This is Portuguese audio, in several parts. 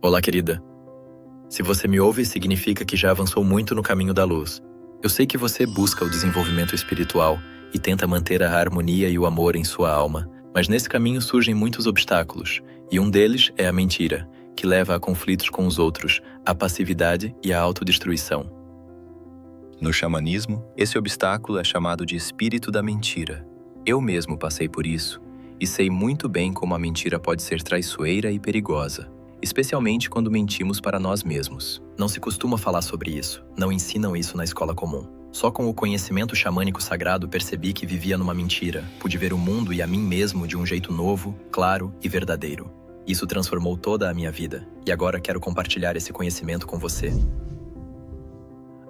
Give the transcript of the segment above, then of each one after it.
Olá, querida. Se você me ouve, significa que já avançou muito no caminho da luz. Eu sei que você busca o desenvolvimento espiritual e tenta manter a harmonia e o amor em sua alma, mas nesse caminho surgem muitos obstáculos, e um deles é a mentira, que leva a conflitos com os outros, a passividade e a autodestruição. No xamanismo, esse obstáculo é chamado de espírito da mentira. Eu mesmo passei por isso e sei muito bem como a mentira pode ser traiçoeira e perigosa, especialmente quando mentimos para nós mesmos. Não se costuma falar sobre isso, não ensinam isso na escola comum. Só com o conhecimento xamânico sagrado percebi que vivia numa mentira, pude ver o mundo e a mim mesmo de um jeito novo, claro e verdadeiro. Isso transformou toda a minha vida, e agora quero compartilhar esse conhecimento com você.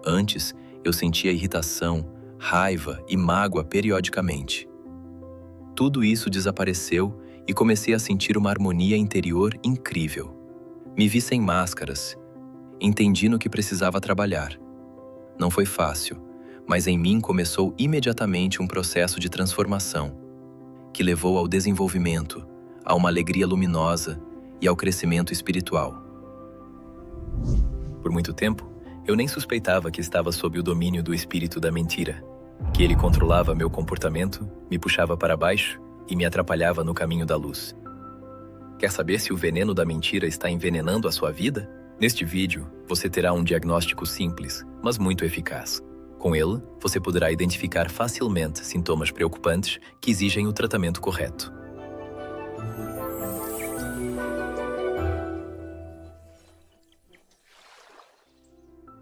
Antes, eu sentia irritação, raiva e mágoa periodicamente. Tudo isso desapareceu e comecei a sentir uma harmonia interior incrível. Me vi sem máscaras, entendi no que precisava trabalhar. Não foi fácil, mas em mim começou imediatamente um processo de transformação, que levou ao desenvolvimento, a uma alegria luminosa e ao crescimento espiritual. Por muito tempo, eu nem suspeitava que estava sob o domínio do espírito da mentira, que ele controlava meu comportamento, me puxava para baixo e me atrapalhava no caminho da luz. Quer saber se o veneno da mentira está envenenando a sua vida? Neste vídeo, você terá um diagnóstico simples, mas muito eficaz. Com ele, você poderá identificar facilmente sintomas preocupantes que exigem o tratamento correto.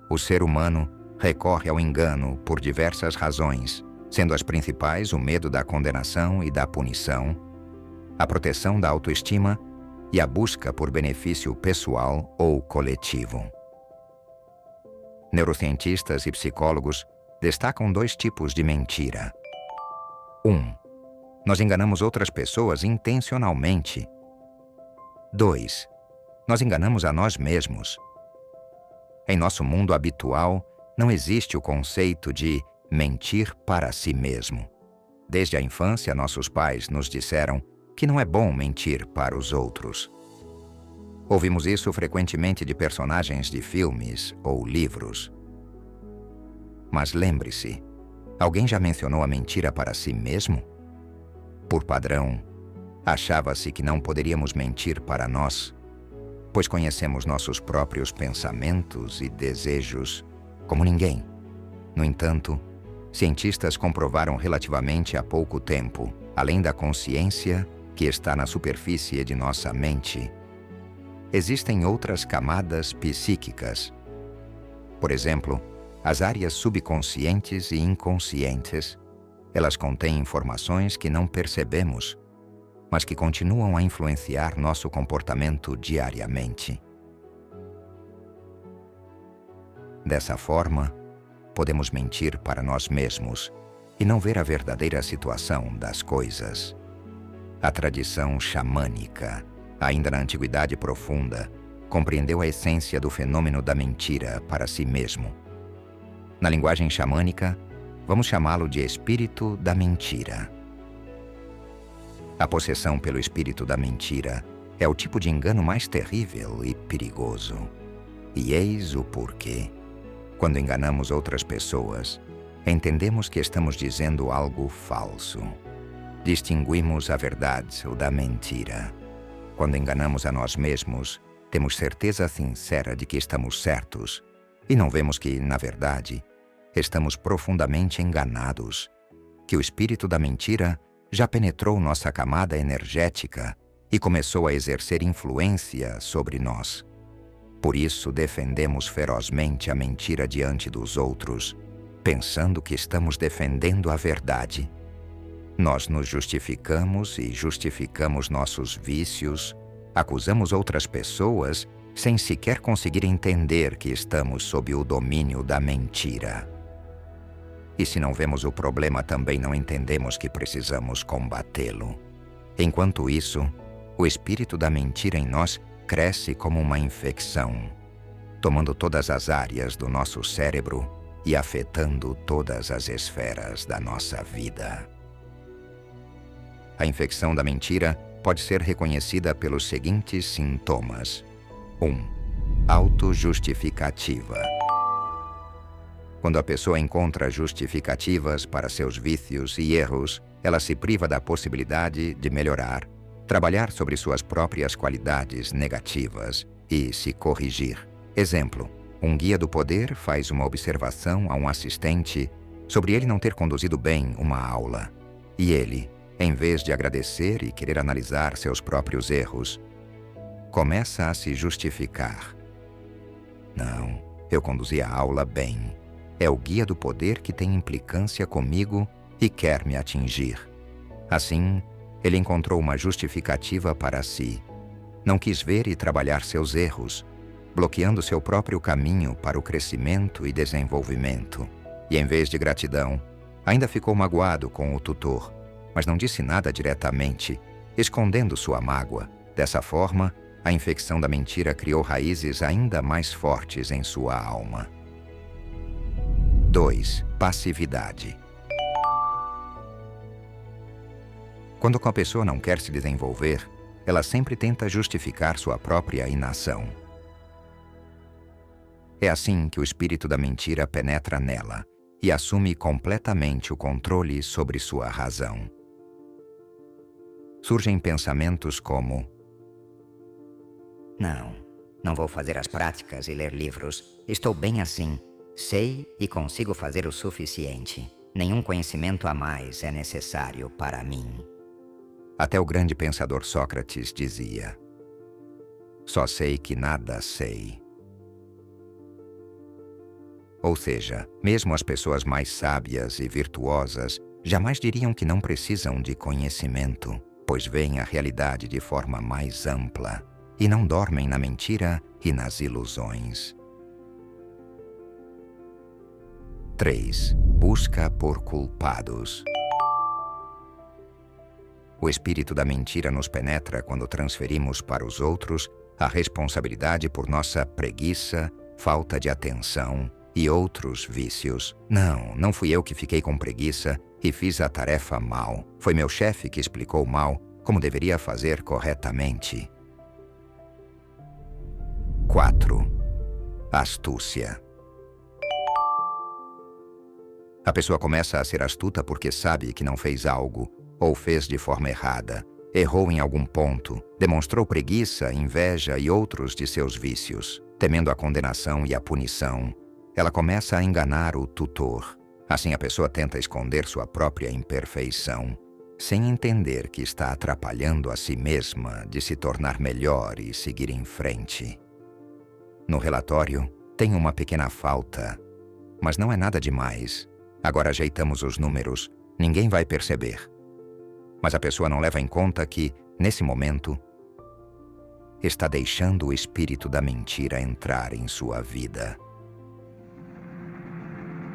O ser humano recorre ao engano por diversas razões, sendo as principais o medo da condenação e da punição, a proteção da autoestima e a busca por benefício pessoal ou coletivo. Neurocientistas e psicólogos destacam dois tipos de mentira. 1. Nós enganamos outras pessoas intencionalmente. 2. Nós enganamos a nós mesmos. Em nosso mundo habitual, não existe o conceito de mentir para si mesmo. Desde a infância, nossos pais nos disseram que não é bom mentir para os outros. Ouvimos isso frequentemente de personagens de filmes ou livros. Mas lembre-se, alguém já mencionou a mentira para si mesmo? Por padrão, achava-se que não poderíamos mentir para nós, pois conhecemos nossos próprios pensamentos e desejos como ninguém. No entanto, cientistas comprovaram relativamente há pouco tempo, além da consciência que está na superfície de nossa mente, existem outras camadas psíquicas. Por exemplo, as áreas subconscientes e inconscientes. Elas contêm informações que não percebemos, mas que continuam a influenciar nosso comportamento diariamente. Dessa forma, podemos mentir para nós mesmos e não ver a verdadeira situação das coisas. A tradição xamânica, ainda na Antiguidade Profunda, compreendeu a essência do fenômeno da mentira para si mesmo. Na linguagem xamânica, vamos chamá-lo de espírito da mentira. A possessão pelo espírito da mentira é o tipo de engano mais terrível e perigoso. E eis o porquê. Quando enganamos outras pessoas, entendemos que estamos dizendo algo falso. Distinguimos a verdade da mentira. Quando enganamos a nós mesmos, temos certeza sincera de que estamos certos e não vemos que, na verdade, estamos profundamente enganados, que o espírito da mentira já penetrou nossa camada energética e começou a exercer influência sobre nós. Por isso, defendemos ferozmente a mentira diante dos outros, pensando que estamos defendendo a verdade. Nós nos justificamos e justificamos nossos vícios, acusamos outras pessoas sem sequer conseguir entender que estamos sob o domínio da mentira. E se não vemos o problema, também não entendemos que precisamos combatê-lo. Enquanto isso, o espírito da mentira em nós cresce como uma infecção, tomando todas as áreas do nosso cérebro e afetando todas as esferas da nossa vida. A infecção da mentira pode ser reconhecida pelos seguintes sintomas: 1. Autojustificativa. Quando a pessoa encontra justificativas para seus vícios e erros, ela se priva da possibilidade de melhorar, trabalhar sobre suas próprias qualidades negativas e se corrigir. Exemplo: um guia do poder faz uma observação a um assistente sobre ele não ter conduzido bem uma aula. E ele, em vez de agradecer e querer analisar seus próprios erros, começa a se justificar. Não, eu conduzi a aula bem. É o guia do poder que tem implicância comigo e quer me atingir. Assim, ele encontrou uma justificativa para si. Não quis ver e trabalhar seus erros, bloqueando seu próprio caminho para o crescimento e desenvolvimento. E em vez de gratidão, ainda ficou magoado com o tutor, mas não disse nada diretamente, escondendo sua mágoa. Dessa forma, a infecção da mentira criou raízes ainda mais fortes em sua alma. 2. Passividade. Quando a pessoa não quer se desenvolver, ela sempre tenta justificar sua própria inação. É assim que o espírito da mentira penetra nela e assume completamente o controle sobre sua razão. Surgem pensamentos como: não vou fazer as práticas e ler livros. Estou bem assim. Sei e consigo fazer o suficiente. Nenhum conhecimento a mais é necessário para mim. Até o grande pensador Sócrates dizia: só sei que nada sei. Ou seja, mesmo as pessoas mais sábias e virtuosas jamais diriam que não precisam de conhecimento, pois veem a realidade de forma mais ampla e não dormem na mentira e nas ilusões. 3. Busca por culpados. O espírito da mentira nos penetra quando transferimos para os outros a responsabilidade por nossa preguiça, falta de atenção e outros vícios. Não fui eu que fiquei com preguiça e fiz a tarefa mal. Foi meu chefe que explicou mal como deveria fazer corretamente. 4. Astúcia. A pessoa começa a ser astuta porque sabe que não fez algo, ou fez de forma errada, errou em algum ponto, demonstrou preguiça, inveja e outros de seus vícios. Temendo a condenação e a punição, ela começa a enganar o tutor. Assim a pessoa tenta esconder sua própria imperfeição, sem entender que está atrapalhando a si mesma de se tornar melhor e seguir em frente. No relatório, tem uma pequena falta, mas não é nada demais. Agora ajeitamos os números, ninguém vai perceber. Mas a pessoa não leva em conta que, nesse momento, está deixando o espírito da mentira entrar em sua vida.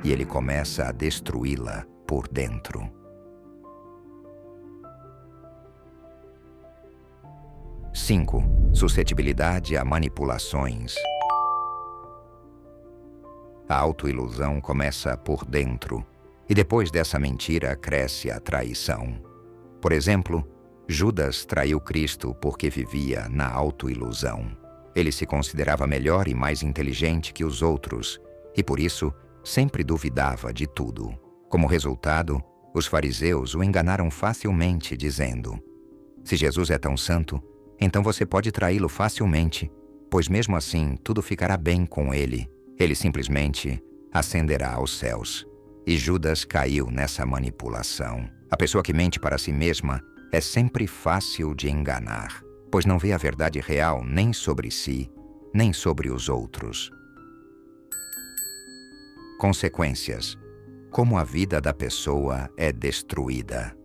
E ele começa a destruí-la por dentro. 5. Suscetibilidade a manipulações. A autoilusão começa por dentro, e depois dessa mentira cresce a traição. Por exemplo, Judas traiu Cristo porque vivia na autoilusão. Ele se considerava melhor e mais inteligente que os outros, e por isso sempre duvidava de tudo. Como resultado, os fariseus o enganaram facilmente, dizendo: se Jesus é tão santo, então você pode traí-lo facilmente, pois mesmo assim tudo ficará bem com ele. Ele simplesmente ascenderá aos céus. E Judas caiu nessa manipulação. A pessoa que mente para si mesma é sempre fácil de enganar, pois não vê a verdade real nem sobre si, nem sobre os outros. Consequências. Como a vida da pessoa é destruída.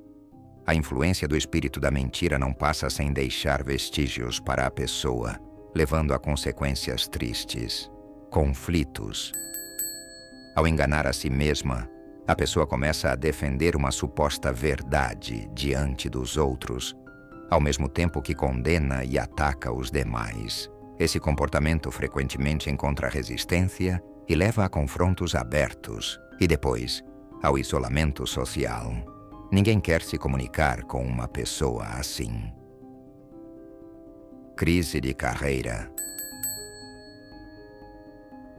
A influência do espírito da mentira não passa sem deixar vestígios para a pessoa, levando a consequências tristes. Conflitos. Ao enganar a si mesma, a pessoa começa a defender uma suposta verdade diante dos outros, ao mesmo tempo que condena e ataca os demais. Esse comportamento frequentemente encontra resistência e leva a confrontos abertos, e depois, ao isolamento social. Ninguém quer se comunicar com uma pessoa assim. Crise de carreira.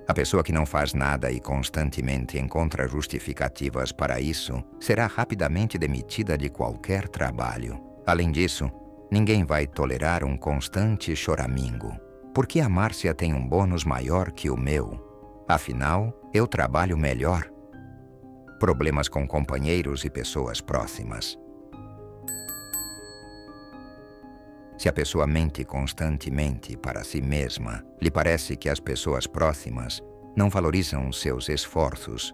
A pessoa que não faz nada e constantemente encontra justificativas para isso será rapidamente demitida de qualquer trabalho. Além disso, ninguém vai tolerar um constante choramingo. Porque a Márcia tem um bônus maior que o meu? Afinal, eu trabalho melhor. Problemas com companheiros e pessoas próximas. Se a pessoa mente constantemente para si mesma, lhe parece que as pessoas próximas não valorizam seus esforços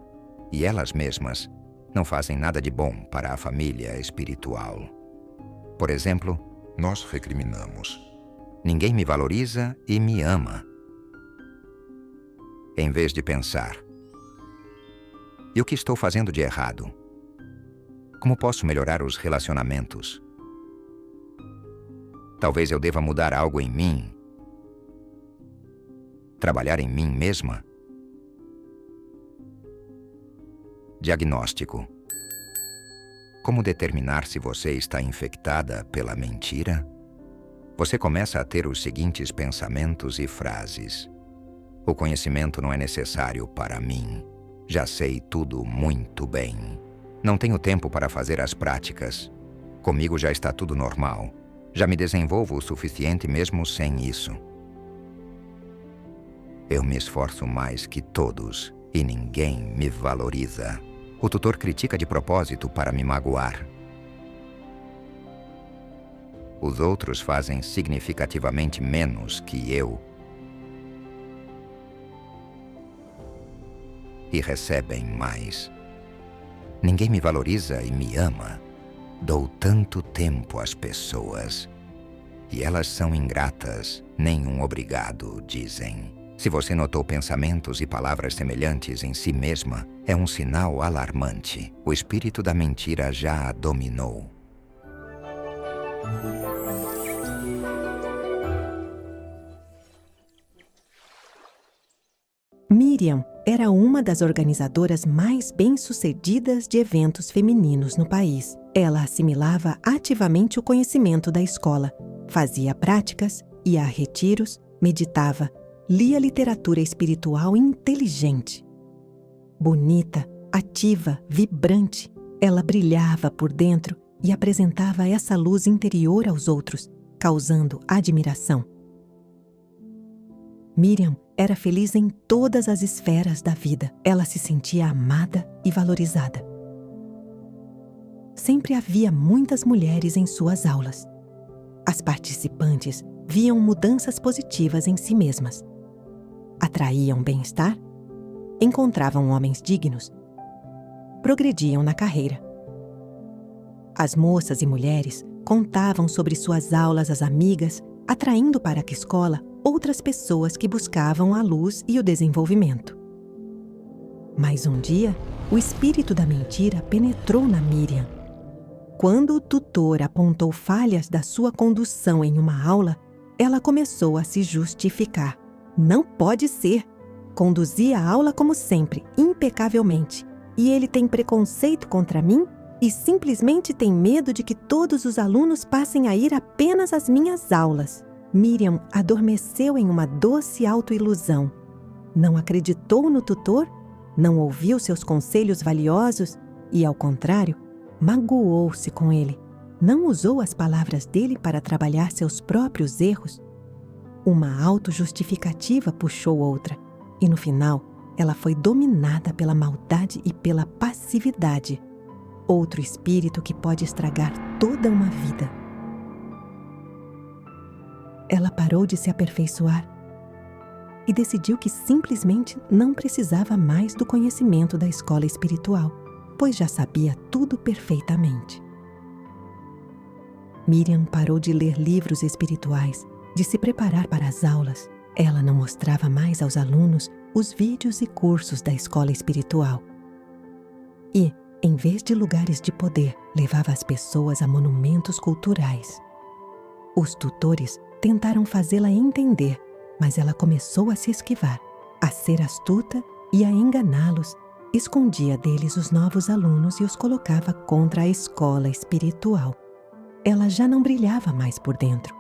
e elas mesmas não fazem nada de bom para a família espiritual. Por exemplo, nós recriminamos: ninguém me valoriza e me ama. Em vez de pensar: e o que estou fazendo de errado? Como posso melhorar os relacionamentos? Talvez eu deva mudar algo em mim. Trabalhar em mim mesma. Diagnóstico. Como determinar se você está infectada pela mentira? Você começa a ter os seguintes pensamentos e frases: o conhecimento não é necessário para mim. Já sei tudo muito bem. Não tenho tempo para fazer as práticas. Comigo já está tudo normal. Já me desenvolvo o suficiente mesmo sem isso. Eu me esforço mais que todos e ninguém me valoriza. O tutor critica de propósito para me magoar. Os outros fazem significativamente menos que eu e recebem mais. Ninguém me valoriza e me ama. Dou tanto tempo às pessoas e elas são ingratas. Nenhum obrigado, dizem. Se você notou pensamentos e palavras semelhantes em si mesma, é um sinal alarmante. O espírito da mentira já a dominou. Miriam era uma das organizadoras mais bem-sucedidas de eventos femininos no país. Ela assimilava ativamente o conhecimento da escola, fazia práticas, ia a retiros, meditava, lia literatura espiritual inteligente. Bonita, ativa, vibrante, ela brilhava por dentro e apresentava essa luz interior aos outros, causando admiração. Miriam era feliz em todas as esferas da vida. Ela se sentia amada e valorizada. Sempre havia muitas mulheres em suas aulas. As participantes viam mudanças positivas em si mesmas. Atraíam bem-estar, encontravam homens dignos, progrediam na carreira. As moças e mulheres contavam sobre suas aulas às amigas, atraindo para a escola outras pessoas que buscavam a luz e o desenvolvimento. Mas um dia, o espírito da mentira penetrou na Miriam. Quando o tutor apontou falhas da sua condução em uma aula, ela começou a se justificar. Não pode ser! Conduzia a aula como sempre, impecavelmente. E ele tem preconceito contra mim e simplesmente tem medo de que todos os alunos passem a ir apenas às minhas aulas. Miriam adormeceu em uma doce autoilusão. Não acreditou no tutor, não ouviu seus conselhos valiosos e, ao contrário, magoou-se com ele. Não usou as palavras dele para trabalhar seus próprios erros. Uma autojustificativa puxou outra, e no final, ela foi dominada pela maldade e pela passividade. Outro espírito que pode estragar toda uma vida. Ela parou de se aperfeiçoar e decidiu que simplesmente não precisava mais do conhecimento da escola espiritual, pois já sabia tudo perfeitamente. Miriam parou de ler livros espirituais, de se preparar para as aulas. Ela não mostrava mais aos alunos os vídeos e cursos da escola espiritual. E, em vez de lugares de poder, levava as pessoas a monumentos culturais. Os tutores tentaram fazê-la entender, mas ela começou a se esquivar, a ser astuta e a enganá-los. Escondia deles os novos alunos e os colocava contra a escola espiritual. Ela já não brilhava mais por dentro.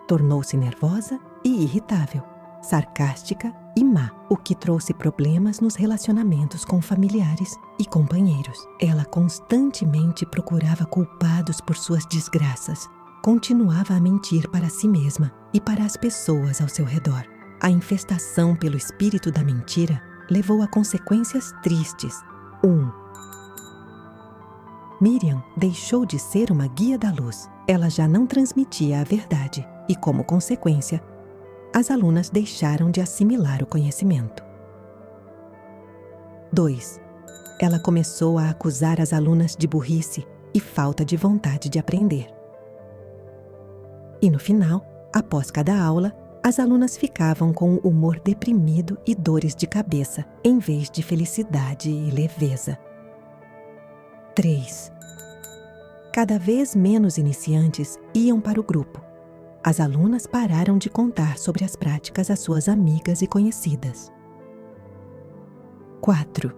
Tornou-se nervosa e irritável. sarcástica e má, o que trouxe problemas nos relacionamentos com familiares e companheiros. Ela constantemente procurava culpados por suas desgraças. Continuava a mentir para si mesma e para as pessoas ao seu redor. A infestação pelo espírito da mentira levou a consequências tristes. 1. Miriam deixou de ser uma guia da luz. Ela já não transmitia a verdade e, como consequência, as alunas deixaram de assimilar o conhecimento. 2. Ela começou a acusar as alunas de burrice e falta de vontade de aprender. E no final, após cada aula, as alunas ficavam com o humor deprimido e dores de cabeça, em vez de felicidade e leveza. 3. Cada vez menos iniciantes iam para o grupo. As alunas pararam de contar sobre as práticas às suas amigas e conhecidas. 4.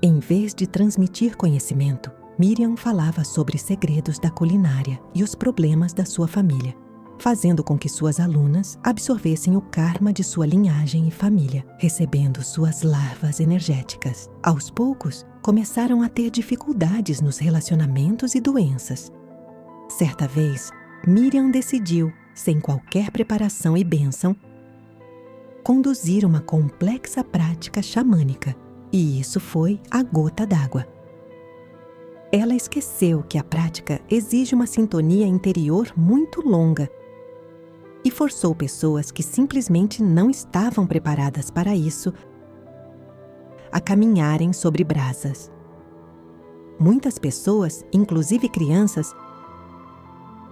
Em vez de transmitir conhecimento, Miriam falava sobre segredos da culinária e os problemas da sua família, fazendo com que suas alunas absorvessem o karma de sua linhagem e família, recebendo suas larvas energéticas. Aos poucos, começaram a ter dificuldades nos relacionamentos e doenças. Certa vez, Miriam decidiu, sem qualquer preparação e bênção, conduzir uma complexa prática xamânica, e isso foi a gota d'água. Ela esqueceu que a prática exige uma sintonia interior muito longa e forçou pessoas que simplesmente não estavam preparadas para isso a caminharem sobre brasas. Muitas pessoas, inclusive crianças,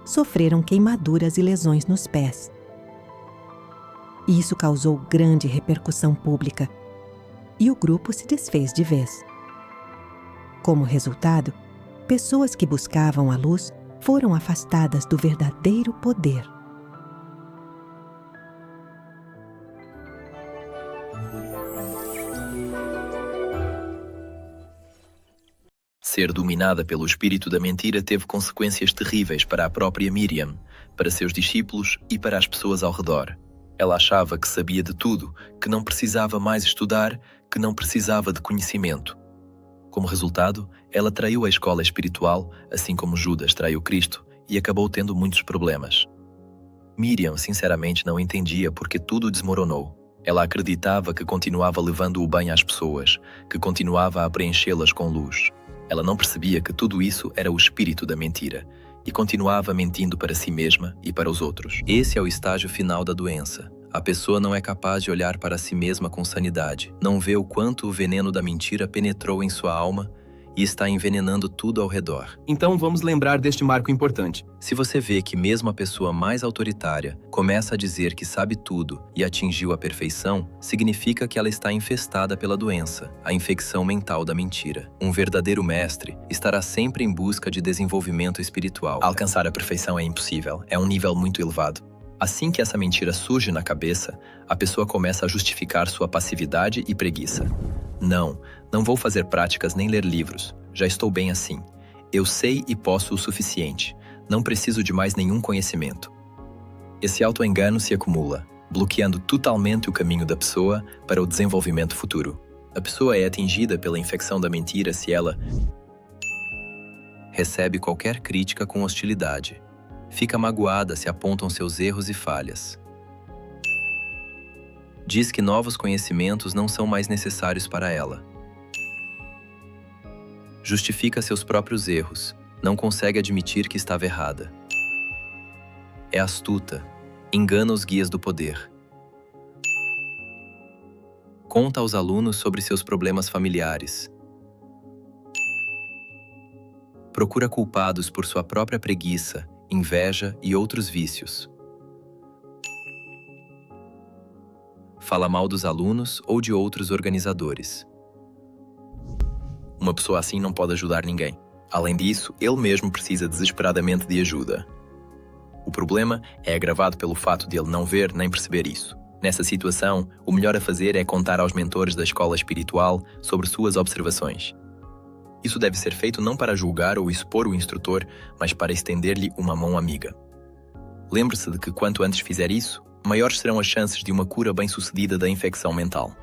sofreram queimaduras e lesões nos pés. E isso causou grande repercussão pública, e o grupo se desfez de vez. Como resultado, pessoas que buscavam a luz foram afastadas do verdadeiro poder. Ser dominada pelo espírito da mentira teve consequências terríveis para a própria Miriam, para seus discípulos e para as pessoas ao redor. Ela achava que sabia de tudo, que não precisava mais estudar, que não precisava de conhecimento. Como resultado, ela traiu a escola espiritual, assim como Judas traiu Cristo, e acabou tendo muitos problemas. Miriam, sinceramente, não entendia porque tudo desmoronou. Ela acreditava que continuava levando o bem às pessoas, que continuava a preenchê-las com luz. Ela não percebia que tudo isso era o espírito da mentira e continuava mentindo para si mesma e para os outros. Esse é o estágio final da doença. A pessoa não é capaz de olhar para si mesma com sanidade, não vê o quanto o veneno da mentira penetrou em sua alma e está envenenando tudo ao redor. Então vamos lembrar deste marco importante. Se você vê que mesmo a pessoa mais autoritária começa a dizer que sabe tudo e atingiu a perfeição, significa que ela está infestada pela doença, a infecção mental da mentira. Um verdadeiro mestre estará sempre em busca de desenvolvimento espiritual. Alcançar a perfeição é impossível, é um nível muito elevado. Assim que essa mentira surge na cabeça, a pessoa começa a justificar sua passividade e preguiça. Não vou fazer práticas nem ler livros. Já estou bem assim. Eu sei e posso o suficiente. Não preciso de mais nenhum conhecimento. Esse auto-engano se acumula, bloqueando totalmente o caminho da pessoa para o desenvolvimento futuro. A pessoa é atingida pela infecção da mentira se ela recebe qualquer crítica com hostilidade. Fica magoada se apontam seus erros e falhas. Diz que novos conhecimentos não são mais necessários para ela. Justifica seus próprios erros, não consegue admitir que estava errada. É astuta, engana os guias do poder. Conta aos alunos sobre seus problemas familiares. Procura culpados por sua própria preguiça, inveja e outros vícios. Fala mal dos alunos ou de outros organizadores. Uma pessoa assim não pode ajudar ninguém. Além disso, ele mesmo precisa desesperadamente de ajuda. O problema é agravado pelo fato de ele não ver nem perceber isso. Nessa situação, o melhor a fazer é contar aos mentores da escola espiritual sobre suas observações. Isso deve ser feito não para julgar ou expor o instrutor, mas para estender-lhe uma mão amiga. Lembre-se de que quanto antes fizer isso, maiores serão as chances de uma cura bem-sucedida da infecção mental.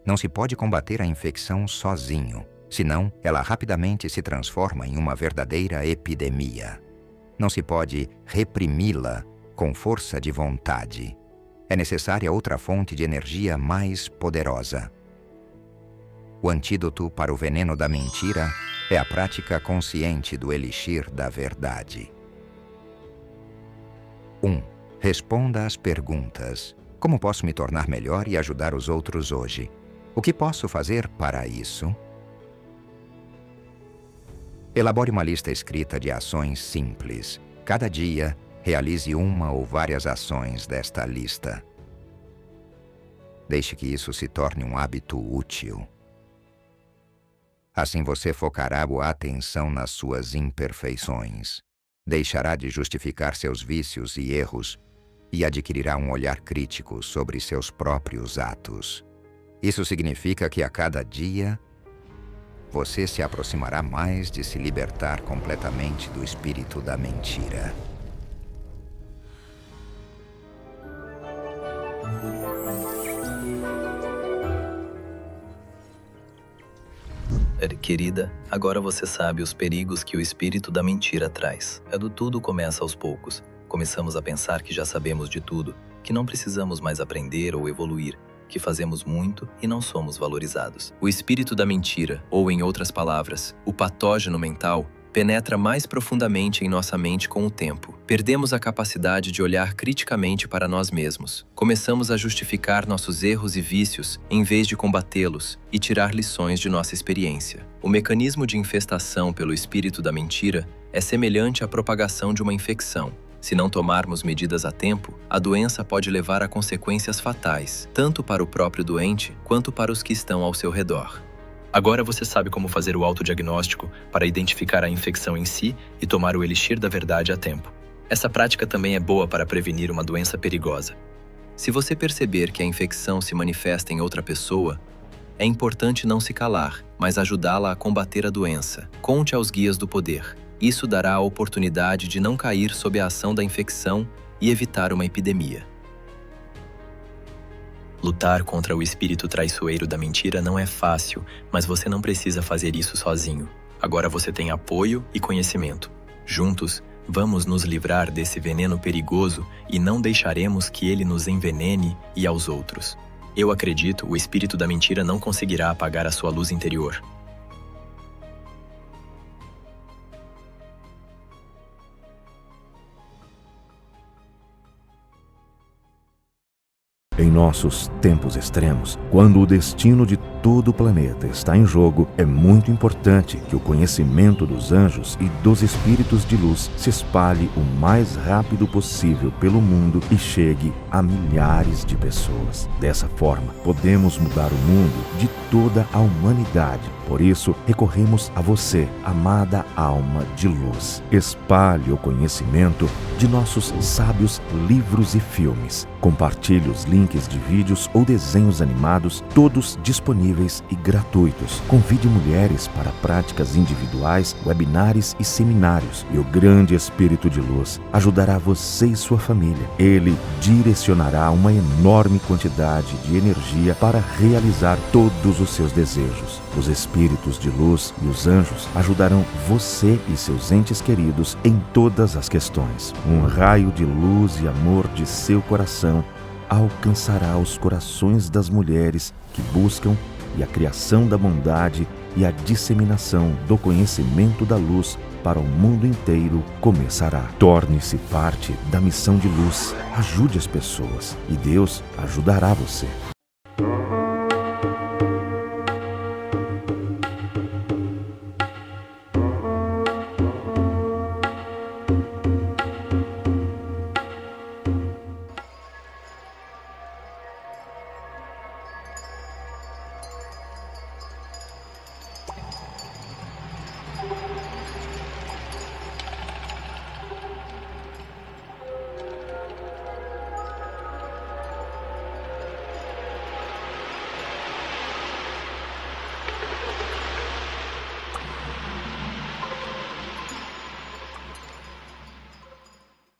Não se pode combater a infecção sozinho, senão ela rapidamente se transforma em uma verdadeira epidemia. Não se pode reprimi-la com força de vontade. É necessária outra fonte de energia mais poderosa. O antídoto para o veneno da mentira é a prática consciente do elixir da verdade. 1. Responda às perguntas. Como posso me tornar melhor e ajudar os outros hoje? O que posso fazer para isso? Elabore uma lista escrita de ações simples. Cada dia, realize uma ou várias ações desta lista. Deixe que isso se torne um hábito útil. Assim você focará a atenção nas suas imperfeições. Deixará de justificar seus vícios e erros e adquirirá um olhar crítico sobre seus próprios atos. Isso significa que a cada dia, você se aproximará mais de se libertar completamente do espírito da mentira. Querida, agora você sabe os perigos que o espírito da mentira traz. Tudo começa aos poucos. Começamos a pensar que já sabemos de tudo, que não precisamos mais aprender ou evoluir, que fazemos muito e não somos valorizados. O espírito da mentira, ou em outras palavras, o patógeno mental, penetra mais profundamente em nossa mente com o tempo. Perdemos a capacidade de olhar criticamente para nós mesmos. Começamos a justificar nossos erros e vícios em vez de combatê-los e tirar lições de nossa experiência. O mecanismo de infestação pelo espírito da mentira é semelhante à propagação de uma infecção. Se não tomarmos medidas a tempo, a doença pode levar a consequências fatais, tanto para o próprio doente quanto para os que estão ao seu redor. Agora você sabe como fazer o autodiagnóstico para identificar a infecção em si e tomar o elixir da verdade a tempo. Essa prática também é boa para prevenir uma doença perigosa. Se você perceber que a infecção se manifesta em outra pessoa, é importante não se calar, mas ajudá-la a combater a doença. Conte aos guias do poder. Isso dará a oportunidade de não cair sob a ação da infecção e evitar uma epidemia. Lutar contra o espírito traiçoeiro da mentira não é fácil, mas você não precisa fazer isso sozinho. Agora você tem apoio e conhecimento. Juntos, vamos nos livrar desse veneno perigoso e não deixaremos que ele nos envenene e aos outros. Eu acredito, o espírito da mentira não conseguirá apagar a sua luz interior. Em nossos tempos extremos, quando o destino de todo o planeta está em jogo, é muito importante que o conhecimento dos anjos e dos espíritos de luz se espalhe o mais rápido possível pelo mundo e chegue a milhares de pessoas. Dessa forma, podemos mudar o mundo de toda a humanidade. Por isso, recorremos a você, amada alma de luz. Espalhe o conhecimento de nossos sábios livros e filmes. Compartilhe os links de vídeos ou desenhos animados, todos disponíveis e gratuitos. Convide mulheres para práticas individuais, webinários e seminários. E o grande Espírito de Luz ajudará você e sua família. Ele direcionará uma enorme quantidade de energia para realizar todos os seus desejos. Os espíritos de luz e os anjos ajudarão você e seus entes queridos em todas as questões. Um raio de luz e amor de seu coração alcançará os corações das mulheres que buscam e a criação da bondade e a disseminação do conhecimento da luz para o mundo inteiro começará. Torne-se parte da missão de luz. Ajude as pessoas e Deus ajudará você.